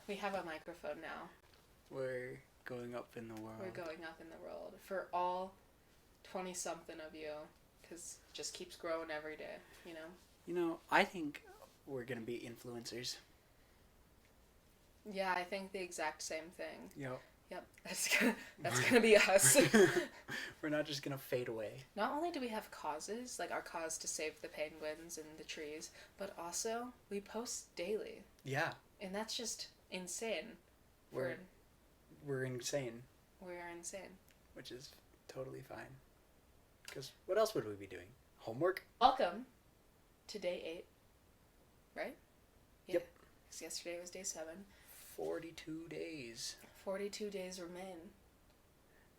We have a microphone now. We're going up in the world. We're going up in the world. For all 20-something of you. Because it just keeps growing every day, you know? You know, I think we're going to be influencers. Yeah, I think the exact same thing. Yep. That's gonna be us. We're not just going to fade away. Not only do we have causes, like our cause to save the penguins and the trees, but also we post daily. Yeah. And that's just insane. We're insane. We're insane. Which is totally fine. Because what else would we be doing? Homework? Welcome to day 8. Right? Yeah. Yep. Because yesterday was day 7. 42 days. 42 days remain.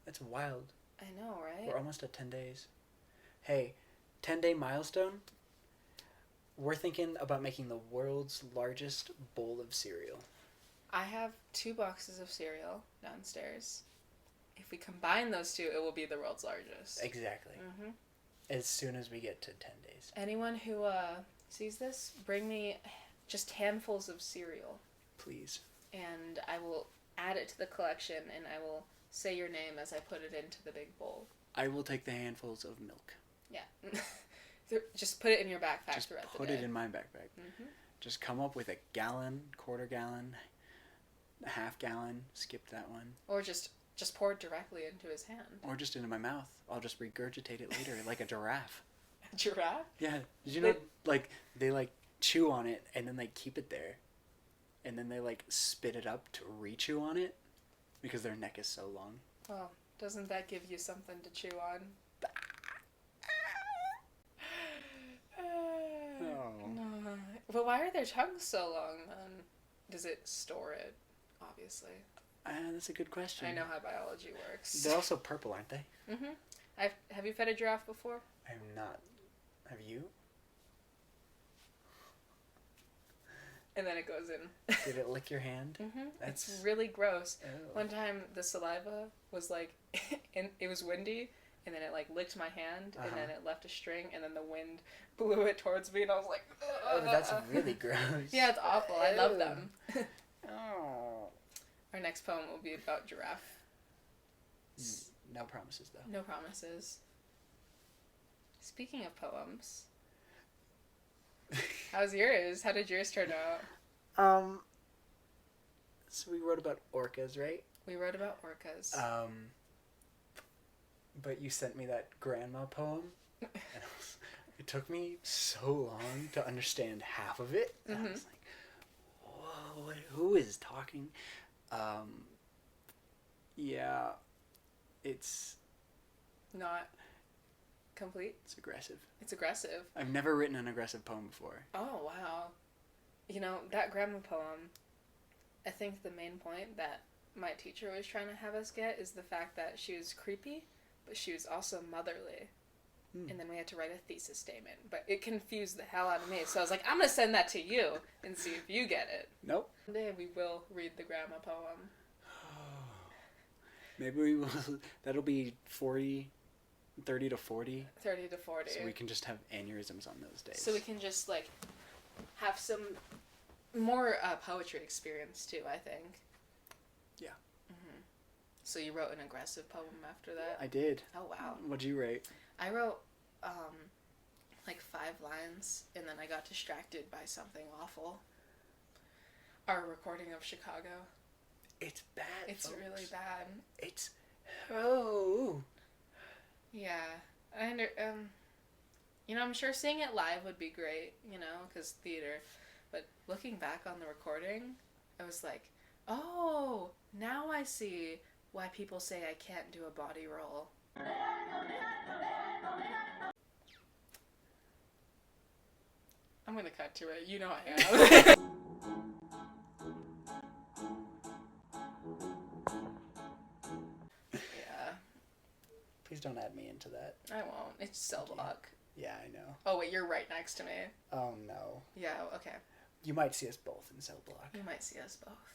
That's wild. I know, right? We're almost at 10 days. Hey, 10-day milestone. We're thinking about making the world's largest bowl of cereal. I have 2 boxes of cereal downstairs. If we combine those 2, it will be the world's largest. Exactly. Mm-hmm. As soon as we get to 10 days. Anyone who sees this, bring me just handfuls of cereal. Please. And I will add it to the collection, and I will say your name as I put it into the big bowl. I will take the handfuls of milk. Yeah. Just put it in your backpack just throughout the day. Put it in my backpack. Mm-hmm. Just come up with a gallon, quarter gallon, half gallon. Skip that one. Or just pour it directly into his hand. Or just into my mouth. I'll just regurgitate it later like a giraffe. A giraffe? Yeah. Did you know, they chew on it and then they keep it there. And then they spit it up to re-chew on it because their neck is so long. Well, doesn't that give you something to chew on? No. But why are their tongues so long then? Does it store it? Obviously. That's a good question. I know how biology works. They're also purple, aren't they? Mm-hmm. Have you fed a giraffe before? I have not. Have you? And then it goes in. Did it lick your hand? Mm-hmm. It's really gross. Oh. One time the saliva was it was windy, and then it licked my hand, and then it left a string, and then the wind blew it towards me, and I was like, oh, that's really gross. Yeah, it's awful. I love them. Oh. Our next poem will be about giraffe. No promises, though. No promises. Speaking of poems, how's yours? How did yours turn out? So we wrote about orcas, right? We wrote about orcas. But you sent me that grandma poem, and it took me so long to understand half of it. And I was like, whoa, who is talking? Yeah, it's... Not complete? It's aggressive. It's aggressive. I've never written an aggressive poem before. Oh, wow. You know, that grandma poem, I think the main point that my teacher was trying to have us get is the fact that she was creepy, but she was also motherly. And then we had to write a thesis statement. But it confused the hell out of me. So I was like, I'm going to send that to you and see if you get it. Nope. One day we will read the grandma poem. Maybe we will. That'll be 30 to 40. 30 to 40. So we can just have aneurysms on those days. So we can just, have some more poetry experience, too, I think. Yeah. Mm-hmm. So you wrote an aggressive poem after that? I did. Oh, wow. What'd you write? I wrote, 5 lines, and then I got distracted by something awful. Our recording of Chicago. It's bad, It's folks. really bad. It's... Oh. Yeah. I'm sure seeing it live would be great, because theater. But looking back on the recording, I was like, oh, now I see why people say I can't do a body roll. I'm gonna cut to it. You know I am. Yeah. Please don't add me into that. I won't. It's cell block. Yeah, I know. Oh, wait, you're right next to me. Oh, no. Yeah, okay. You might see us both in cell block. You might see us both.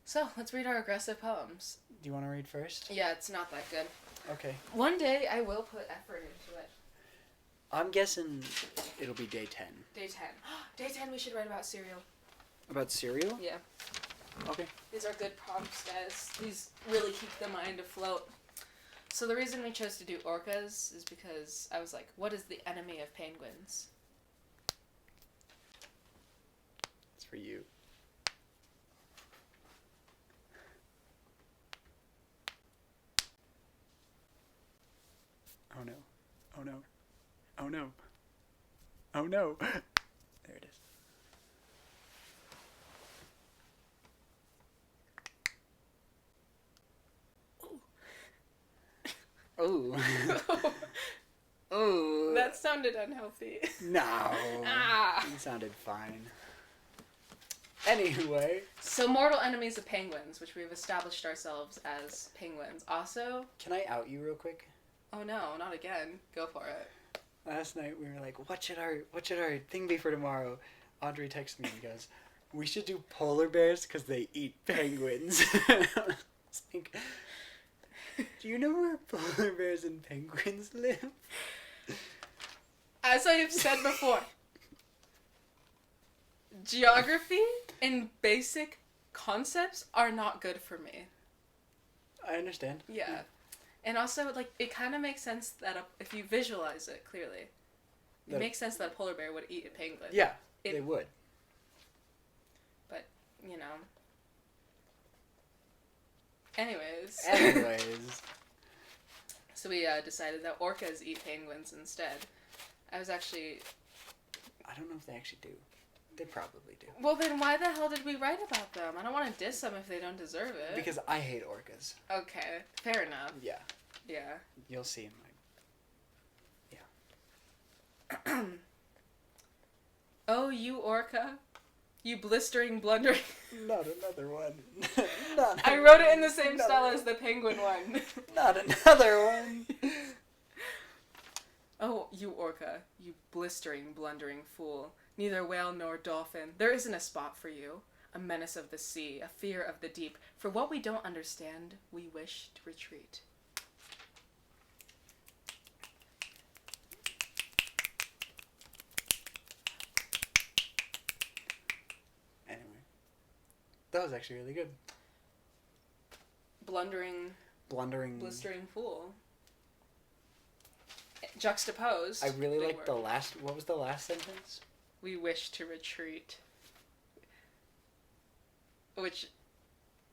So, let's read our aggressive poems. Do you want to read first? Yeah, it's not that good. Okay. One day I will put effort into it. I'm guessing it'll be day 10. Day 10. Day 10 we should write about cereal. About cereal? Yeah. Okay. These are good prompts, guys. These really keep the mind afloat. So the reason we chose to do orcas is because I was like, what is the enemy of penguins? It's for you. Oh no. Oh no. Oh no. Oh no. There it is. Oh. Oh. That sounded unhealthy. No. Ah. It sounded fine. Anyway. So mortal enemies of penguins, which we've established ourselves as penguins. Also... Can I out you real quick? Oh no, not again. Go for it. Last night we were like, what should our thing be for tomorrow? Audrey texted me and goes, we should do polar bears because they eat penguins. I was like, do you know where polar bears and penguins live? As I have said before, geography and basic concepts are not good for me. I understand. Yeah. And also, like, it kind of makes sense that if you visualize it clearly, it makes sense that a polar bear would eat a penguin. Yeah, they would. But, you know. Anyways. So we decided that orcas eat penguins instead. I was actually... I don't know if they actually do. They probably do. Well, then why the hell did we write about them? I don't want to diss them if they don't deserve it. Because I hate orcas. Okay, fair enough. Yeah. Yeah. You'll see my... Yeah. Oh, you orca. You blistering, blundering... Not another one. I wrote it in the same style as the penguin one. Not another one. Oh, you orca. You blistering, blundering fool. Neither whale nor dolphin. There isn't a spot for you. A menace of the sea, a fear of the deep. For what we don't understand, we wish to retreat. Anyway. That was actually really good. Blundering, blistering fool. Juxtaposed. I really like the last... What was the last sentence? We wish to retreat. Which,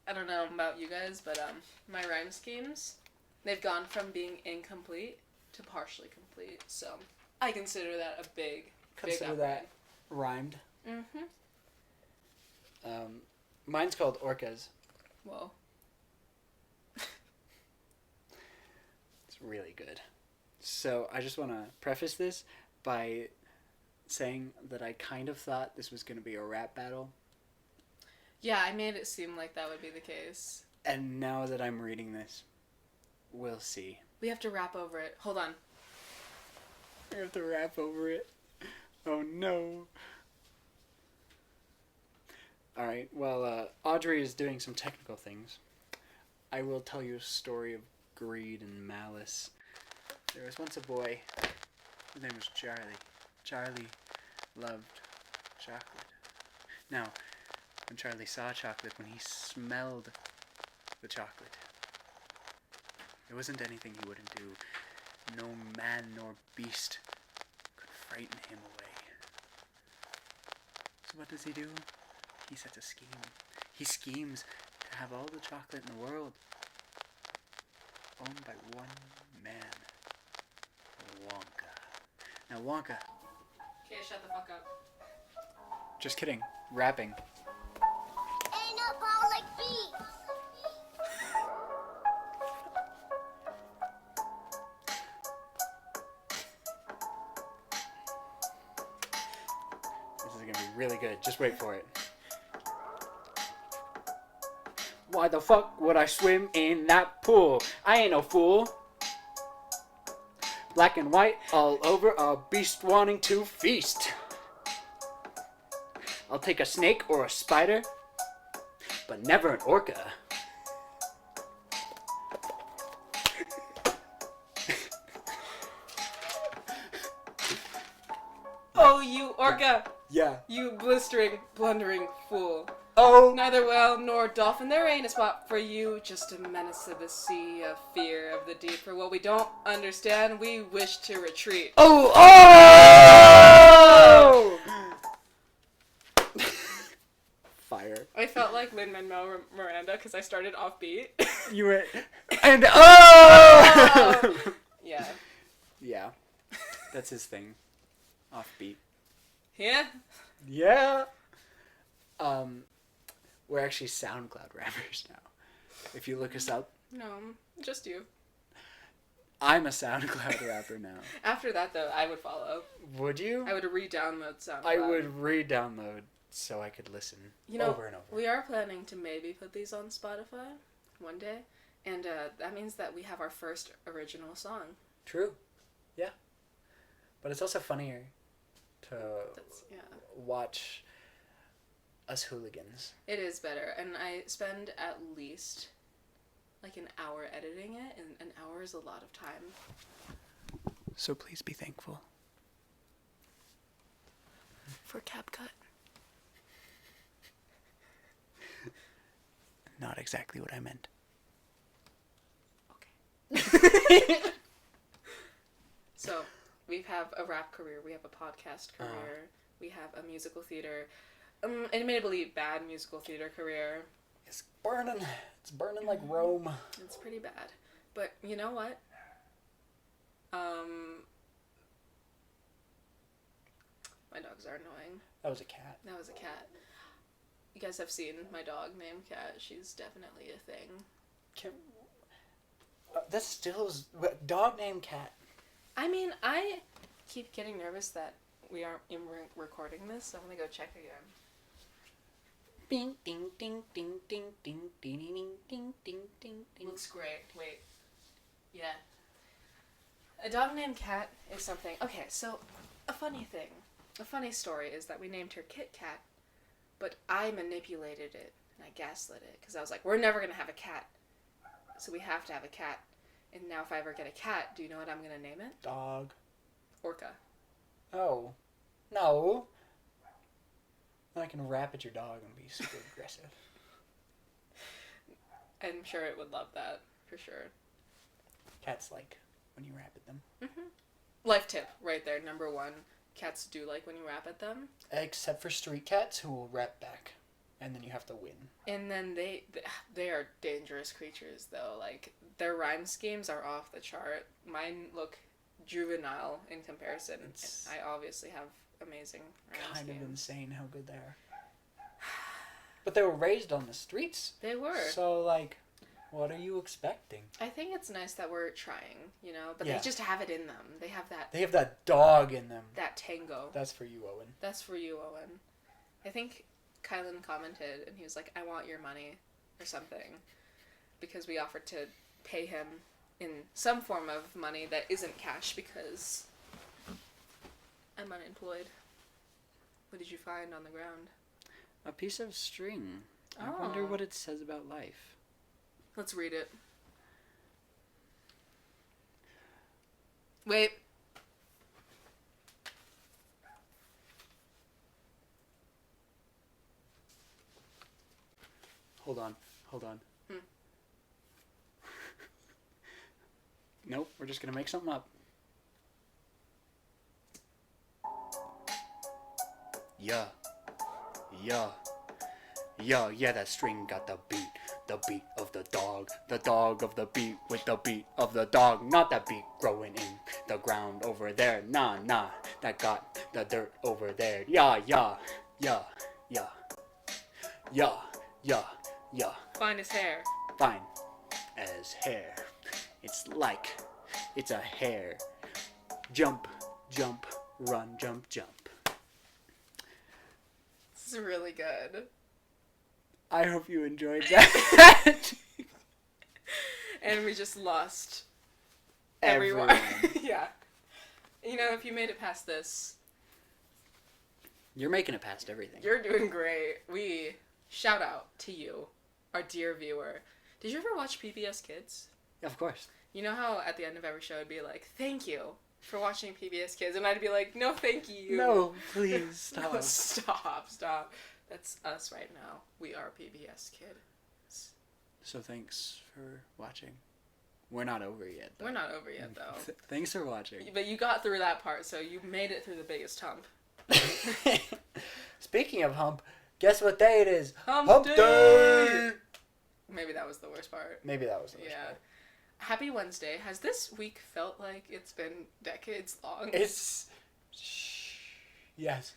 I don't know about you guys, but my rhyme schemes, they've gone from being incomplete to partially complete. So I consider that a big that rhymed. Mm-hmm. Mine's called Orcas. Whoa. It's really good. So I just want to preface this by saying that I kind of thought this was going to be a rap battle. Yeah, I made it seem like that would be the case. And now that I'm reading this, we'll see. We have to rap over it. Hold on. I have to rap over it. Oh no. Alright, while Audrey is doing some technical things, I will tell you a story of greed and malice. There was once a boy, his name was Charlie. Charlie loved chocolate. Now, when Charlie saw chocolate, when he smelled the chocolate, there wasn't anything he wouldn't do. No man nor beast could frighten him away. So what does he do? He sets a scheme. He schemes to have all the chocolate in the world owned by one man. Wonka. Now Wonka. Okay, shut the fuck up. Just kidding. Rapping. Anabolic beats. This is gonna be really good. Just wait for it. Why the fuck would I swim in that pool? I ain't no fool. Black and white all over, a beast wanting to feast. I'll take a snake or a spider, but never an orca. Oh, you orca! Yeah. You blistering, blundering fool. Oh! Neither whale nor dolphin, there ain't a spot for you. Just a menace of the sea, a fear of the deep. For what we don't understand, we wish to retreat. Oh! Oh! Fire. I felt like Lin-Manuel Miranda because I started offbeat. You went... And... Oh! Yeah. Yeah. That's his thing. Offbeat. Yeah? Yeah. We're actually SoundCloud rappers now. If you look us up. No, just you. I'm a SoundCloud rapper now. After that, though, I would follow. Would you? I would re-download SoundCloud. I would re-download so I could listen over and over. We are planning to maybe put these on Spotify one day, and that means that we have our first original song. True. Yeah. But it's also funnier to watch us hooligans. It is better, and I spend at least like an hour editing it, and an hour is a lot of time. So please be thankful. For CapCut. Not exactly what I meant. Okay. So, we have a rap career, we have a podcast career, we have a musical theater, admittedly bad musical theater career. It's burning. It's burning like Rome. It's pretty bad. But you know what? My dogs are annoying. That was a cat. That was a cat. You guys have seen my dog named Cat. She's definitely a thing. That still is... Dog named Cat. I mean, I keep getting nervous that we aren't even recording this, so I'm gonna go check again. Ding, ding, ding, ding, ding, ding, ding, ding, ding, ding, ding, ding. Looks great. Wait. Yeah. A dog named Cat is something... Okay, so, a funny story is that we named her Kit Kat, but I manipulated it, and I gaslit it, because I was like, we're never gonna have a cat, so we have to have a cat. And now if I ever get a cat, do you know what I'm gonna name it? Dog. Orca. Oh. No. Then I can rap at your dog and be super aggressive. I'm sure it would love that, for sure. Cats like when you rap at them. Mm-hmm. Life tip, right there, number one. Cats do like when you rap at them. Except for street cats who will rap back. And then you have to win. And then they are dangerous creatures, though. Like, their rhyme schemes are off the chart. Mine look juvenile in comparison. I obviously have amazing rhyme schemes. Kind of insane how good they are. But they were raised on the streets. They were. So, like, what are you expecting? I think it's nice that we're trying, you know? But they just have it in them. They have that dog in them. That tango. That's for you, Owen. That's for you, Owen. I think Kylan commented, and he was like, I want your money, or something. Because we offered to pay him in some form of money that isn't cash, because I'm unemployed. What did you find on the ground? A piece of string. Oh. I wonder what it says about life. Let's read it. Wait. Hold on. Nope, we're just gonna make something up. Yeah, that string got the beat of the dog of the beat with the beat of the dog, not that beat growing in the ground over there, nah, that got the dirt over there, yeah. Fine as hair. Fine as hair. It's like it's a hare. Jump, run, jump. This is really good. I hope you enjoyed that. And we just lost everyone. Yeah. You know, if you made it past this... You're making it past everything. You're doing great. We shout out to you, our dear viewer. Did you ever watch PBS Kids? Of course. You know how at the end of every show it'd be like, thank you for watching PBS Kids, and I'd be like, no, thank you. No, please stop. No, stop. That's us right now. We are PBS Kids. So thanks for watching. We're not over yet, though. We're not over yet, though. Thanks for watching. But you got through that part, so you made it through the biggest hump. Speaking of hump, guess what day it is? Hump day! Maybe that was the worst part. Maybe that was the worst part. Happy Wednesday. Has this week felt like it's been decades long? It's... Yes.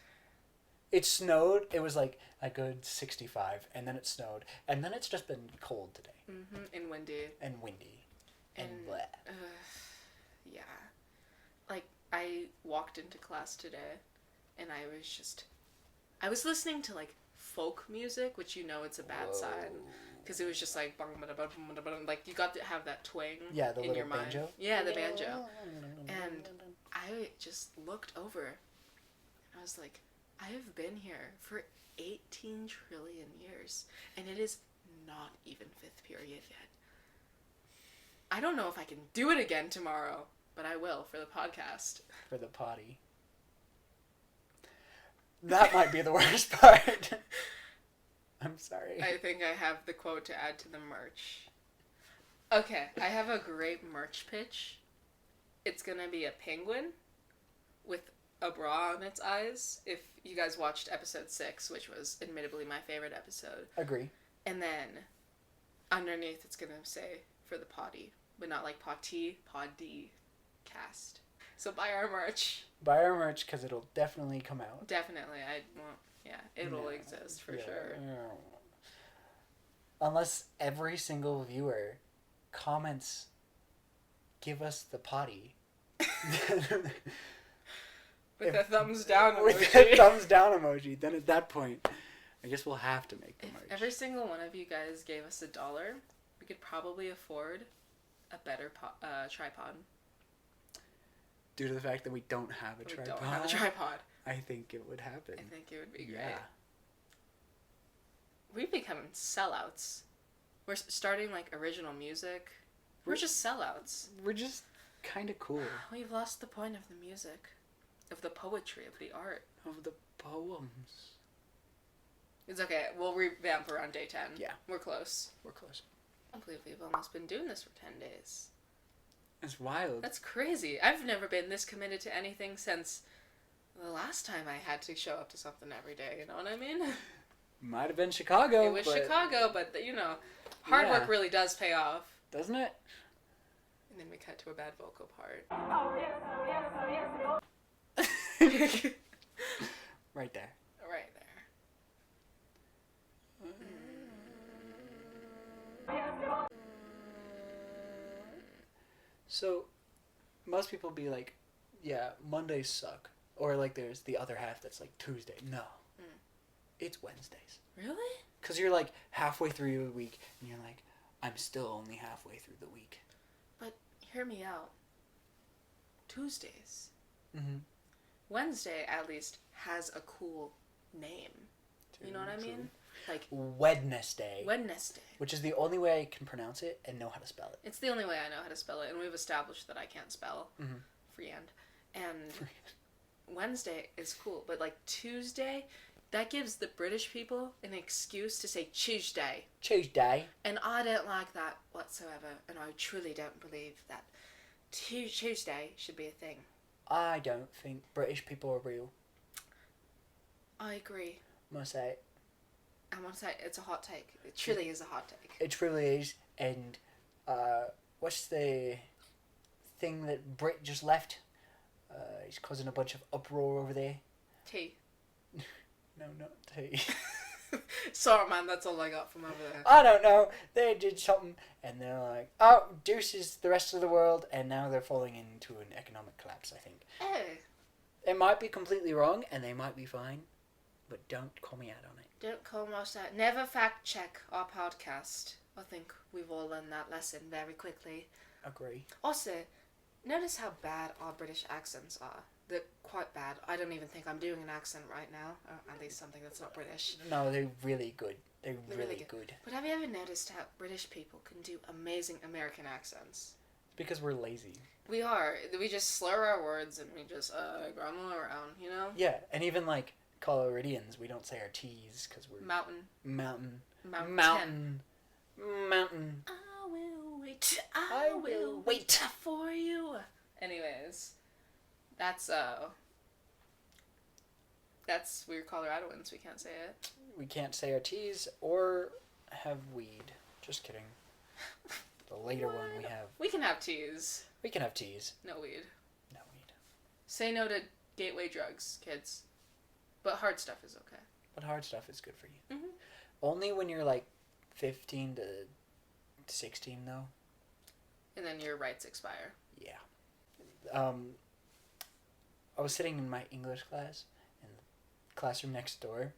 It snowed. It was like a good 65, and then it snowed. And then it's just been cold today. Mm-hmm. And windy. And windy. And bleh. Yeah. Like, I walked into class today, and I was listening to, like, folk music, which you know it's a bad sign. Because it was just like, like, you got to have that twang in your mind. Banjo? Yeah, the banjo. And I just looked over, and I was like, I have been here for 18 trillion years, and it is not even 5th period yet. I don't know if I can do it again tomorrow, but I will for the podcast. For the potty. That might be the worst part. I'm sorry. I think I have the quote to add to the merch. Okay, I have a great merch pitch. It's gonna be a penguin with a bra on its eyes. If you guys watched episode 6, which was admittedly my favorite episode. Agree. And then underneath it's gonna say for the potty, but not like potty, poddy cast. So buy our merch. Buy our merch because it'll definitely come out. Definitely. It'll exist for sure. Yeah. Unless every single viewer comments, give us the potty. With the thumbs down emoji. With the thumbs down emoji. Then at that point, I guess we'll have to make the merch. If every single one of you guys gave us $1, we could probably afford a better tripod. Due to the fact that we don't have a tripod. We don't have a tripod. I think it would happen. I think it would be great. Yeah. We've become sellouts. We're starting like original music. We're just sellouts. We're just kind of cool. We've lost the point of the music, of the poetry, of the art. Of the poems. It's okay. We'll revamp around day 10. Yeah. We're close. We're close. I believe we've almost been doing this for 10 days. That's wild. That's crazy. I've never been this committed to anything since the last time I had to show up to something every day. You know what I mean? Might have been Chicago. It was Chicago, but hard work really does pay off. Doesn't it? And then we cut to a bad vocal part. Right there. Right there. So, most people be like, yeah, Mondays suck. Or like there's the other half that's like Tuesday. No. It's Wednesdays. Really? Because you're like halfway through the week and you're like, I'm still only halfway through the week. But hear me out. Tuesdays. Mm-hmm. Wednesday, at least, has a cool name. You know what I mean? Like Wednesday. Wednesday. Which is the only way I can pronounce it and know how to spell it. It's the only way I know how to spell it, and we've established that I can't spell. Mm-hmm. Freehand. And Wednesday is cool, but like Tuesday, that gives the British people an excuse to say Tuesday. Tuesday. And I don't like that whatsoever, and I truly don't believe that Tuesday should be a thing. I don't think British people are real. I agree. Must say. I want to say it's a hot take. It truly is a hot take. It truly is. And what's the thing that Brit just left? He's causing a bunch of uproar over there. Tea. No, not tea. Sorry, man. That's all I got from over there. I don't know. They did something, and they're like, "Oh, deuces the rest of the world," and now they're falling into an economic collapse. I think. Oh. It might be completely wrong, and they might be fine, but don't call me out on it. Don't call us out. Never fact check our podcast. I think we've all learned that lesson very quickly. Agree. Also, notice how bad our British accents are. They're quite bad. I don't even think I'm doing an accent right now. Or at least something that's not British. No, they're really good. They're really good. But have you ever noticed how British people can do amazing American accents? Because we're lazy. We are. We just slur our words and we just grumble around, you know? Yeah, and even like Coloridians, we don't say our T's because we're Mountain. Mountain. Mountain. Mountain. I will wait. I will wait for you. Anyways, that's we're Coloradoans. We can't say it. We can't say our T's or have weed. Just kidding. The later one we have. We can have teas. We can have T's. No weed. No weed. Say no to gateway drugs, kids. But hard stuff is okay. But hard stuff is good for you. Mm-hmm. Only when you're like 15 to 16 though. And then your rights expire. Yeah. I was sitting in my English class in the classroom next door.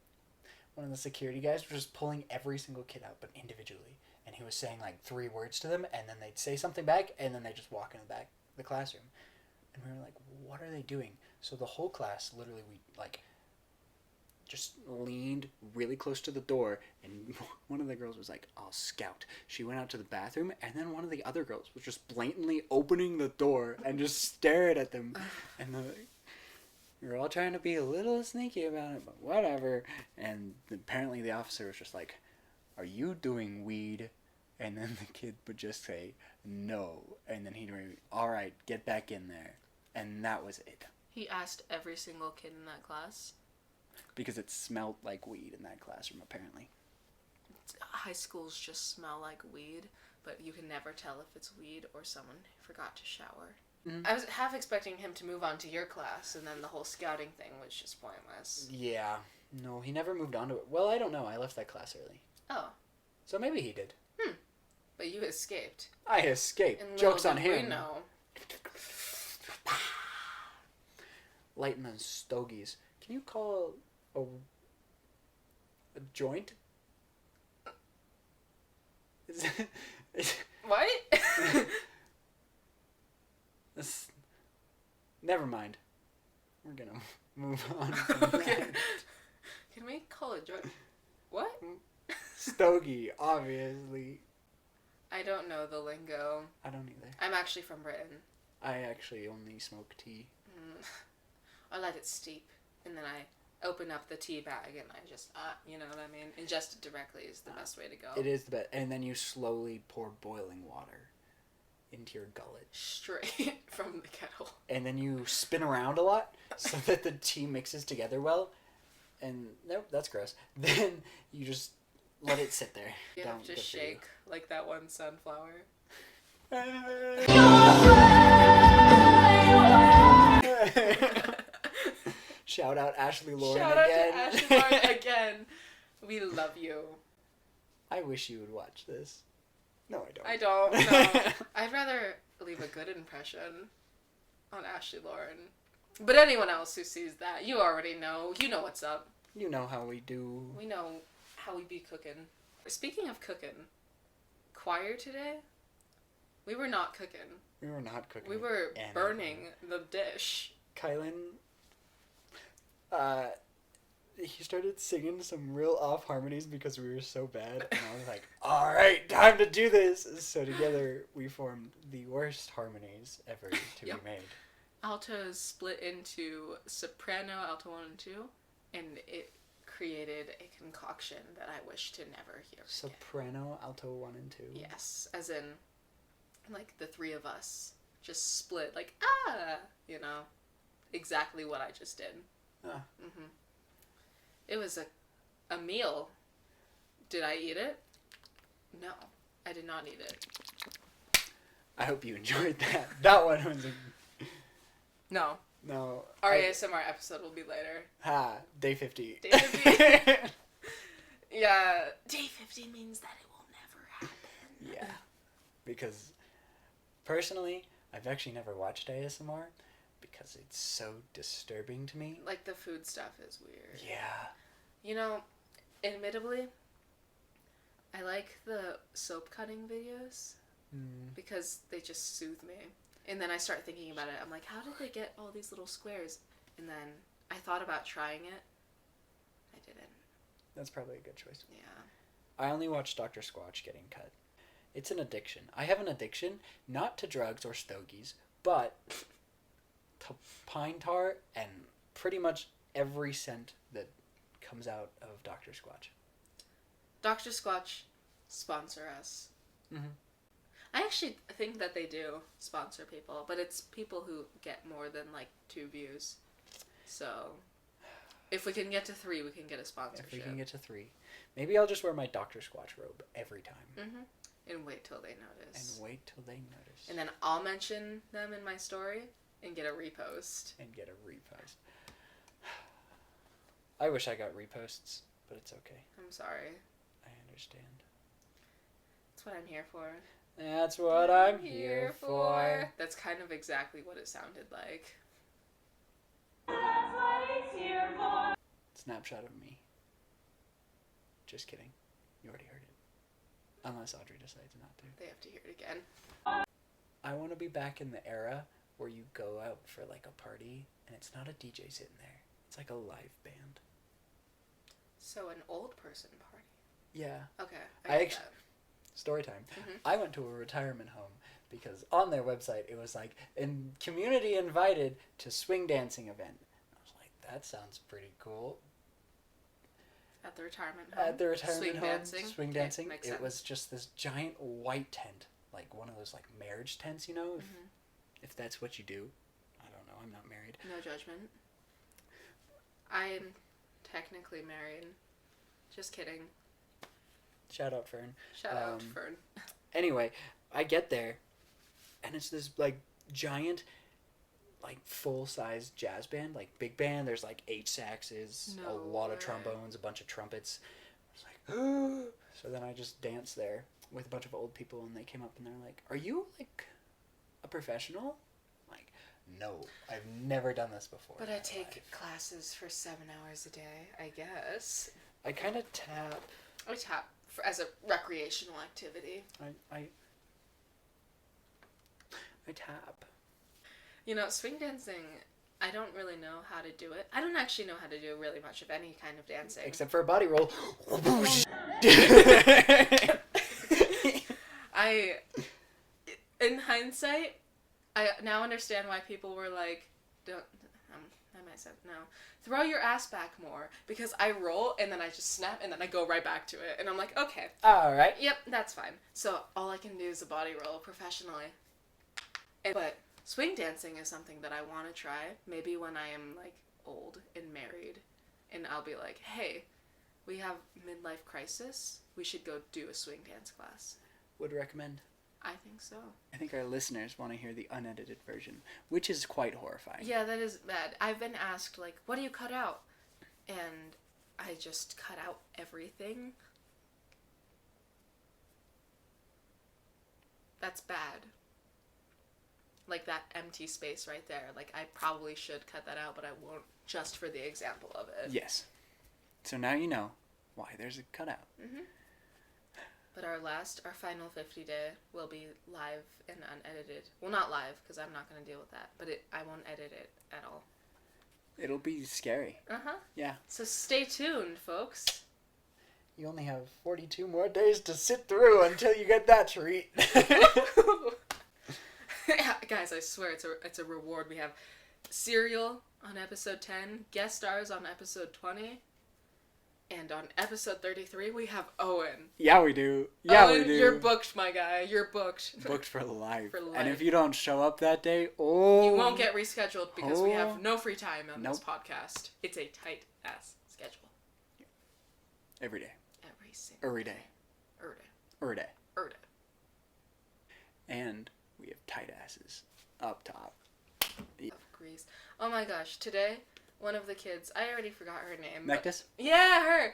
One of the security guys was just pulling every single kid out, but individually. And he was saying like 3 words to them, and then they'd say something back, and then they just walk in the back of the classroom. And we were like, what are they doing? So the whole class, literally, we like just leaned really close to the door, and one of the girls was like, I'll scout. She went out to the bathroom, and then one of the other girls was just blatantly opening the door and just stared at them. And we were all trying to be a little sneaky about it, but whatever. And apparently the officer was just like, are you doing weed? And then the kid would just say, no. And then he'd be, all right, get back in there. And that was it. He asked every single kid in that class. Because it smelled like weed in that classroom, apparently. High schools just smell like weed, but you can never tell if it's weed or someone forgot to shower. Mm-hmm. I was half expecting him to move on to your class, and then the whole scouting thing was just pointless. Yeah. No, he never moved on to it. Well, I don't know. I left that class early. Oh. So maybe he did. But you escaped. I escaped. And Joke's on him. We know. Lighting those stogies. Can you call a joint? What? Never mind. We're gonna move on. Okay. Can we call it joint? What? Stogie, obviously. I don't know the lingo. I don't either. I'm actually from Britain. I actually only smoke tea. I let it steep, and then I open up the tea bag, and I just, you know what I mean? Ingest it directly is the best way to go. It is the best. And then you slowly pour boiling water into your gullet. Straight from the kettle. And then you spin around a lot so that the tea mixes together well. And, nope, that's gross. Then you just let it sit there. You have to shake like that one sunflower. Shout out Ashley Lauren again. Shout out to Ashley Lauren again. We love you. I wish you would watch this. No, I don't. I don't. No. I'd rather leave a good impression on Ashley Lauren. But anyone else who sees that, you already know. You know what's up. You know how we do. We know how we be cooking. Speaking of cooking, choir today, we were not cooking. We were not cooking. We were burning the dish. Kylan, he started singing some real off harmonies because we were so bad. And I was like, all right, time to do this. So together we formed the worst harmonies ever to be made. Altos split into soprano, alto 1 and 2, and it created a concoction that I wish to never hear again. Soprano, alto 1 and 2? Yes, as in, like, the 3 of us just split, like, you know, exactly what I just did. It was a meal. Did I eat it? No, I did not eat it. I hope you enjoyed that. That one was No. No. Our ASMR episode will be later. Day 50. Day 50. Yeah. Day 50 means that it will never happen. Yeah. Because, personally, I've actually never watched ASMR because it's so disturbing to me. Like, the food stuff is weird. Yeah. You know, admittedly, I like the soap cutting videos because they just soothe me. And then I start thinking about it. I'm like, how did they get all these little squares? And then I thought about trying it. I didn't. That's probably a good choice. Yeah. I only watched Dr. Squatch getting cut. It's an addiction. I have an addiction, not to drugs or stogies, but to pine tar and pretty much every scent that comes out of Dr. Squatch. Dr. Squatch, sponsor us. Mm-hmm. I actually think that they do sponsor people, but it's people who get more than, like, 2 views. So, if we can get to 3, we can get a sponsorship. If we can get to 3. Maybe I'll just wear my Dr. Squatch robe every time. Mm-hmm. And wait till they notice. And then I'll mention them in my story and get a repost. I wish I got reposts, but it's okay. I'm sorry. I understand. That's what I'm here for. That's what I'm here for. That's kind of exactly what it sounded like. That's what it's here for. Snapshot of me. Just kidding. You already heard it. Unless Audrey decides not to. They have to hear it again. I want to be back in the era where you go out for like a party and it's not a DJ sitting there. It's like a live band. So an old person party. Yeah. Okay. I actually, story time. Mm-hmm. I went to a retirement home because on their website it was like, community invited to swing dancing event. I was like, that sounds pretty cool. At the retirement home? At the retirement swing home. Dancing? Swing Okay, dancing. makes It sense. was just this giant white tent. Like one of those like marriage tents, you know? If that's what you do. I don't know. I'm not married. No judgment. I'm technically married. Just kidding. Shout out, Fern. Shout out, Fern. Anyway, I get there, and it's this, like, giant, like, full-size jazz band, like, big band. There's, like, 8 saxes, No a lot of way. trombones, a bunch of trumpets. I was like, so then I just danced there with a bunch of old people, and they came up, and they're like, are you, like, a professional? I'm like, no, I've never done this before. But in I my take life." classes for 7 hours a day, I guess. I kind of tap. I tap as a recreational activity. I tap. You know, swing dancing, I don't really know how to do it. I don't actually know how to do really much of any kind of dancing. Except for a body roll. In hindsight, I now understand why people were like, don't, I might say, no, throw your ass back more, because I roll, and then I just snap, and then I go right back to it, and I'm like, okay. Alright. Yep, that's fine. So, all I can do is a body roll professionally. But swing dancing is something that I want to try, maybe when I am, like, old and married, and I'll be like, hey, we have midlife crisis, we should go do a swing dance class. Would recommend. I think so. I think our listeners want to hear the unedited version, which is quite horrifying. Yeah, that is bad. I've been asked, like, what do you cut out? And I just cut out everything. That's bad. Like, that empty space right there. Like, I probably should cut that out, but I won't, just for the example of it. Yes. So now you know why there's a cutout. Mm-hmm. But our final 50 day will be live and unedited. Well, not live, because I'm not going to deal with that. But I won't edit it at all. It'll be scary. Uh-huh. Yeah. So stay tuned, folks. You only have 42 more days to sit through until you get that treat. Guys, I swear it's a reward. We have Serial on episode 10, guest stars on episode 20, and on episode 33 we have Owen. Yeah, we do. Yeah, Owen, we do. you're booked, my guy. You're booked. Booked for life. For life. And if you don't show up that day, you won't get rescheduled because we have no free time on this Nope. podcast. It's a tight ass schedule. Every day. Every single Every day. Every day. Every day. Every day. And we have tight asses up top. Of Greece. Oh my gosh, today one of the kids, I already forgot her name. Nectus? Yeah, her.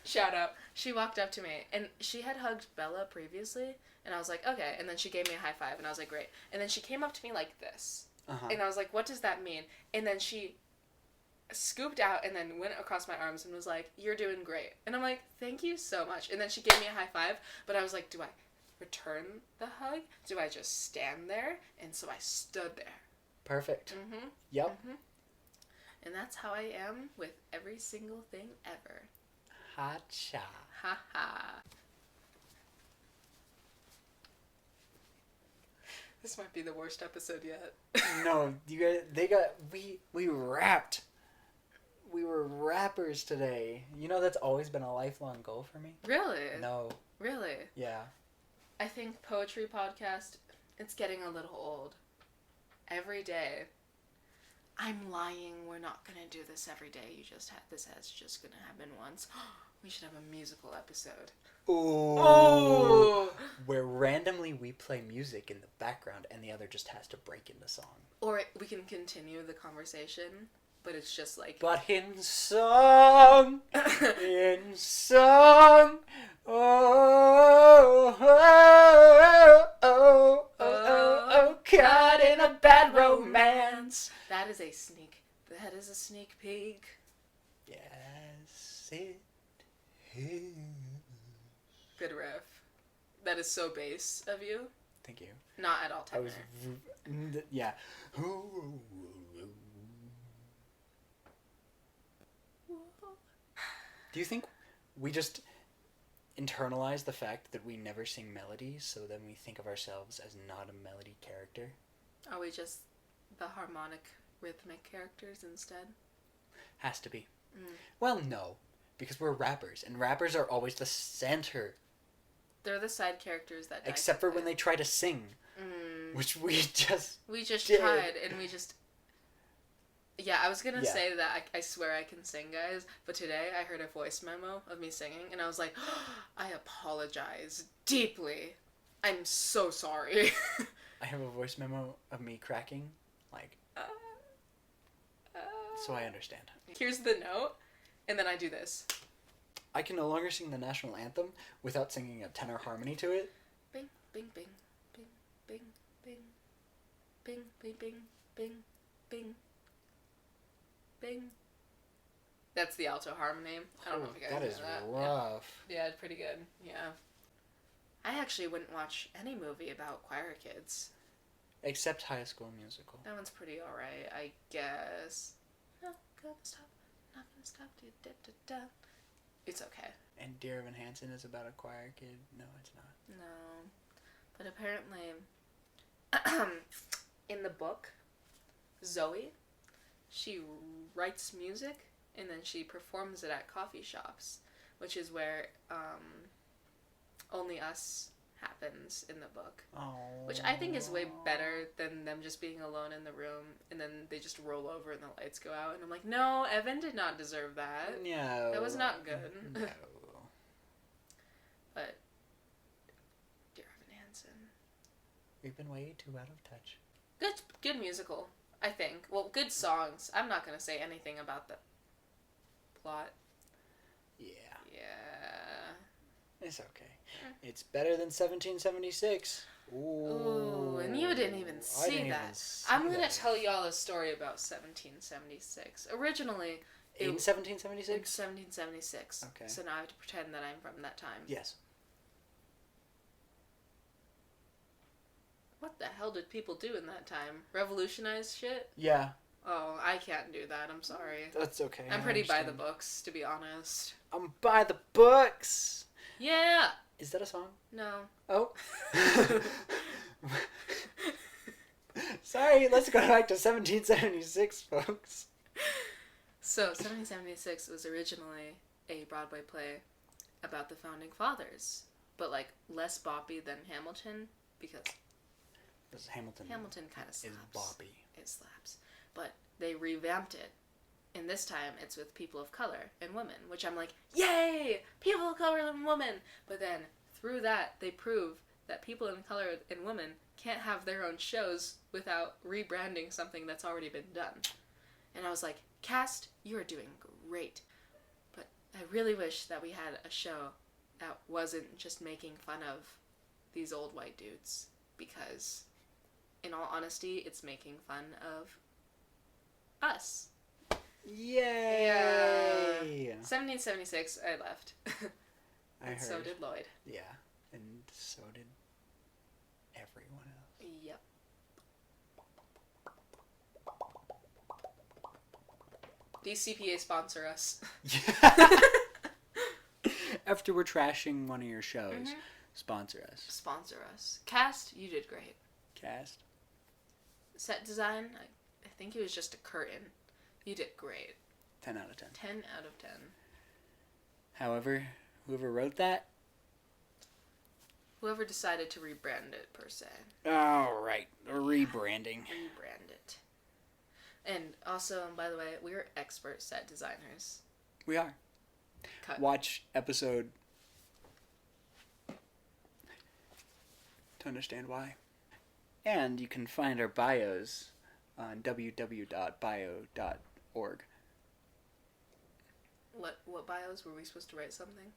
Shout out. She walked up to me, and she had hugged Bella previously, and I was like, okay. And then she gave me a high five, and I was like, great. And then she came up to me like this. Uh-huh. And I was like, what does that mean? And then she scooped out and then went across my arms and was like, you're doing great. And I'm like, thank you so much. And then she gave me a high five, but I was like, do I return the hug? Do I just stand there? And so I stood there. Perfect. Mm-hmm. Yep. Mm-hmm. And that's how I am with every single thing ever. Ha-cha. Ha ha. This might be the worst episode yet. No, you guys, we rapped. We were rappers today. You know that's always been a lifelong goal for me? Really? No. Really? Yeah. I think poetry podcast, it's getting a little old. Every day. I'm lying. We're not gonna do this every day. This has just gonna happen once. We should have a musical episode. Oh. Where randomly we play music in the background and the other just has to break into song. Or we can continue the conversation, but it's just like... But in song, oh, caught in a bad romance. That is a sneak peek. Yes, it is. Good riff. That is so bass of you. Thank you. Not at all I tenor. was, yeah. Do you think we just internalize the fact that we never sing melodies, so then we think of ourselves as not a melody character? Are we just the harmonic, rhythmic characters instead? Has to be. Mm. Well, no. Because we're rappers, and rappers are always the center. They're the side characters that... Except for when they try to sing. Mm. Which we just... We just did. tried, and we just... Yeah, I was gonna Yeah. say that I swear I can sing, guys, but today I heard a voice memo of me singing, and I was like, I apologize deeply. I'm so sorry. I have a voice memo of me cracking, like, so I understand. Here's the note, and then I do this. I can no longer sing the national anthem without singing a tenor harmony to it. Bing, bing, bing, bing, bing, bing, bing, bing, bing, bing, bing, bing. That's the alto harmony. I don't know if you guys That know is that. rough. Yeah, it's pretty good. Yeah. I actually wouldn't watch any movie about choir kids. Except High School Musical. That one's pretty alright, I guess. No, gonna stop. Not gonna stop. Da, da, da. It's okay. And Dear Evan Hansen is about a choir kid. No, it's not. No. But apparently, in the book, Zoe, she writes music and then she performs it at coffee shops, which is where Only Us happens in the book. Oh. Which I think is way better than them just being alone in the room and then they just roll over and the lights go out. And I'm like, no, Evan did not deserve that. No. That was not good. No. But, Dear Evan Hansen. We've been way too out of touch. Good musical, I think. Well, good songs. I'm not going to say anything about the plot. Yeah. Yeah. It's okay. It's better than 1776. Ooh, and you didn't even see that. I'm going to tell y'all a story about 1776. Originally, In in 1776? 1776. Okay. So now I have to pretend that I'm from that time. Yes. What the hell did people do in that time? Revolutionize shit? Yeah. Oh, I can't do that. I'm sorry. That's okay. I'm I pretty by the understand. books, to be honest. I'm by the books. Yeah! Is that a song? No. Oh. Sorry, let's go back to 1776, folks. So, 1776 was originally a Broadway play about the Founding Fathers, but, like, less boppy than Hamilton, because This is Hamilton. Hamilton kind of is slaps. boppy. It slaps. But they revamped it, and this time it's with people of color and women, which I'm like, yay! People of color and women! But then, through that, they prove that people of color and women can't have their own shows without rebranding something that's already been done. And I was like, cast, you are doing great. But I really wish that we had a show that wasn't just making fun of these old white dudes. Because, in all honesty, it's making fun of us. Yay! 1776, I left. I And heard. so did Lloyd. Yeah, and so did everyone else. Yep. DCPA sponsor us. After we're trashing one of your shows, Mhm. sponsor us. Sponsor us. Cast, you did great. Cast. Set design, I think it was just a curtain. You did great. 10 out of 10. 10 out of 10. However, whoever wrote that... Whoever decided to rebrand it, per se. Oh, right. Rebranding. Rebrand it. And also, by the way, we're expert set designers. We are. Cut. Watch episode to understand why. And you can find our bios on www.bio.org. What bios? Were we supposed to write something?